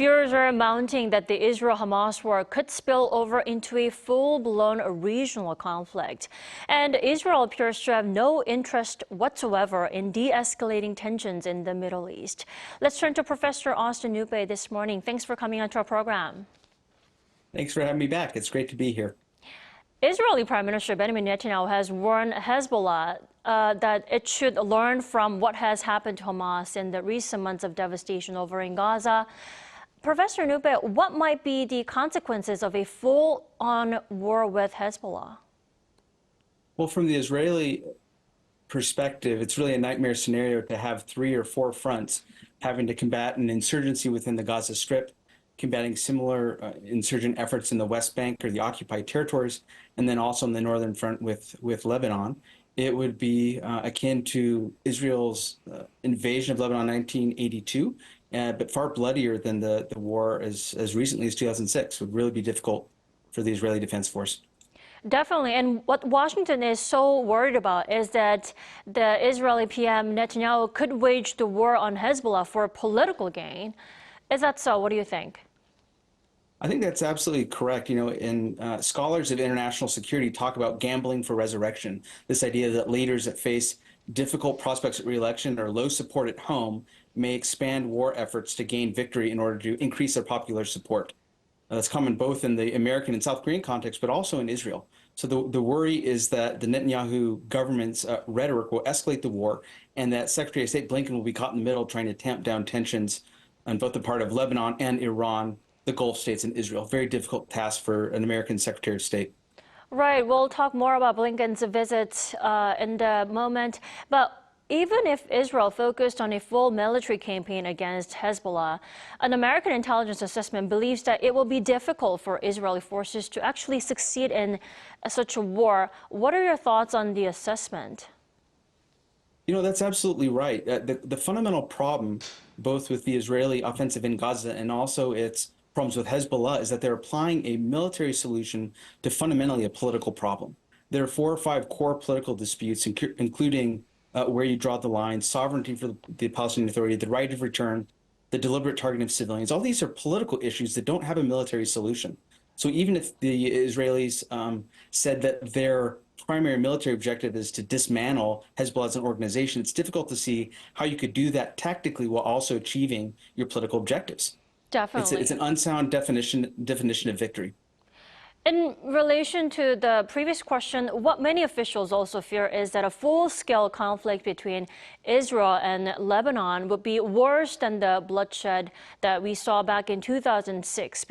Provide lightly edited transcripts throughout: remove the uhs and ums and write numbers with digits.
Fears are mounting that the Israel-Hamas war could spill over into a full-blown regional conflict. And Israel appears to have no interest whatsoever in de-escalating tensions in the Middle East. Let's turn to Professor Austin Knuppe this morning. Thanks for coming onto our program. Thanks for having me back. It's great to be here. Israeli Prime Minister Benjamin Netanyahu has warned Hezbollah that it should learn from what has happened to Hamas in the recent months of devastation over in Gaza. Professor Knuppe, what might be the consequences of a full-on war with Hezbollah? Well, from the Israeli perspective, it's really a nightmare scenario to have 3 or 4 fronts having to combat an insurgency within the Gaza Strip, combating similar insurgent efforts in the West Bank or the occupied territories, and then also on the northern front with Lebanon. It would be akin to Israel's invasion of Lebanon in 1982, but far bloodier than the war as recently as 2006. It would really be difficult for the Israeli Defense Force. Definitely. And what Washington is so worried about is that the Israeli PM Netanyahu could wage the war on Hezbollah for political gain. Is that so? What do you think? I think that's absolutely correct. You know, scholars of international security talk about gambling for resurrection, this idea that leaders that face difficult prospects at re-election or low support at home may expand war efforts to gain victory in order to increase their popular support. That's common both in the American and South Korean context, but also in Israel. So the worry is that the Netanyahu government's rhetoric will escalate the war and that Secretary of State Blinken will be caught in the middle trying to tamp down tensions on both the part of Lebanon and Iran, the Gulf states, and Israel. Very difficult task for an American Secretary of State. Right. We'll talk more about Blinken's visit in a moment. But even if Israel focused on a full military campaign against Hezbollah, an American intelligence assessment believes that it will be difficult for Israeli forces to actually succeed in such a war. What are your thoughts on the assessment? You know, that's absolutely right. The fundamental problem, both with the Israeli offensive in Gaza and also its problems with Hezbollah, is that they're applying a military solution to fundamentally a political problem. There are 4 or 5 core political disputes, including where you draw the line, sovereignty for the Palestinian Authority, the right of return, the deliberate targeting of civilians. All these are political issues that don't have a military solution. So even if the Israelis said that their primary military objective is to dismantle Hezbollah as an organization, it's difficult to see how you could do that tactically while also achieving your political objectives. Definitely. It's an unsound definition of victory. In relation to the previous question, what many officials also fear is that a full-scale conflict between Israel and Lebanon would be worse than the bloodshed that we saw back in 2006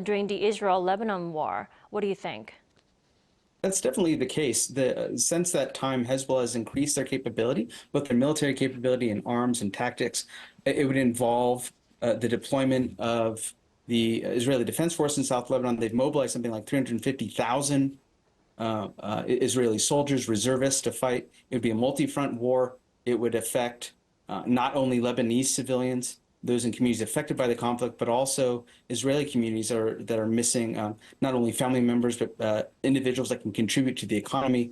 during the Israel-Lebanon war. What do you think? That's definitely the case. Since that time, Hezbollah has increased their capability, both their military capability and arms and tactics. It would involve the deployment of the Israeli Defense Force in South Lebanon. They've mobilized something like 350,000 Israeli soldiers, reservists to fight. It would be a multi-front war. It would affect not only Lebanese civilians, those in communities affected by the conflict, but also Israeli communities that are missing not only family members, but individuals that can contribute to the economy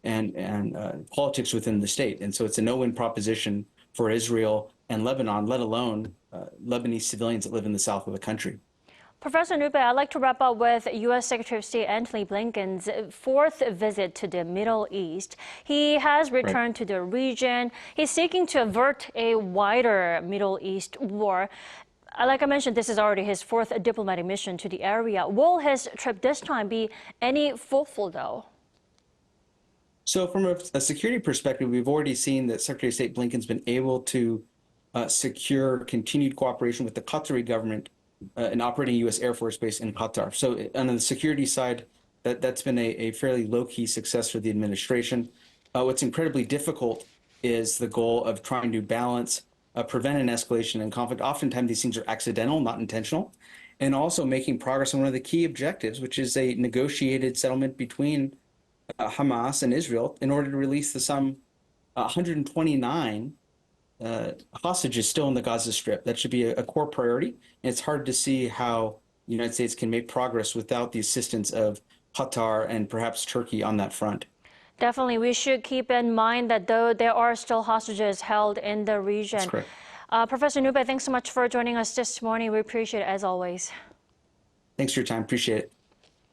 and politics within the state. And so it's a no-win proposition for Israel and Lebanon, let alone Lebanese civilians that live in the south of the country. Professor Knuppe, I'd like to wrap up with U.S. Secretary of State Antony Blinken's 4th visit to the Middle East. He has returned to the region. He's seeking to avert a wider Middle East war. Like I mentioned, this is already his 4th diplomatic mission to the area. Will his trip this time be any fruitful, though? So from a security perspective, we've already seen that Secretary of State Blinken's been able to secure continued cooperation with the Qatari government in operating U.S. Air Force Base in Qatar. So on the security side, that's been a fairly low-key success for the administration. What's incredibly difficult is the goal of trying to balance, prevent an escalation in conflict. Oftentimes these things are accidental, not intentional, and also making progress on one of the key objectives, which is a negotiated settlement between Hamas and Israel in order to release the some 129 hostages still in the Gaza Strip. That should be a core priority. And it's hard to see how the United States can make progress without the assistance of Qatar and perhaps Turkey on that front. Definitely. We should keep in mind that though there are still hostages held in the region. That's correct. Professor Knuppe, thanks so much for joining us this morning. We appreciate it as always. Thanks for your time. Appreciate it.